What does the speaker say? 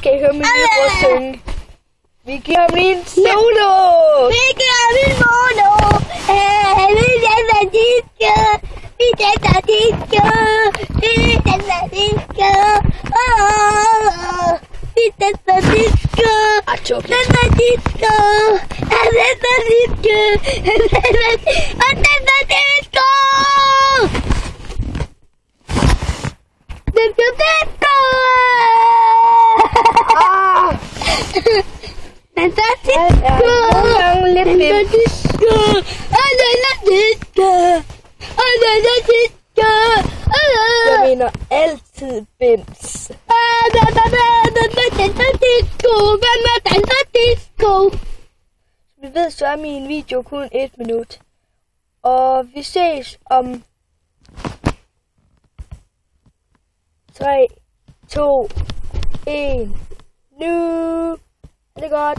skal I høre min lillebror synge. Vi giver ham lige en solo. Vi giver ham en mono. Vi danser disco. Vi danser disco. Vi danser disco. Vi danser disco. Danser disco. Danser disco. Danser disco. Disco disco. Jeg mener altid bims. Vi ved, så er min video kun 1 minut. Og vi ses om 3, 2, 1. Nu. Er det godt?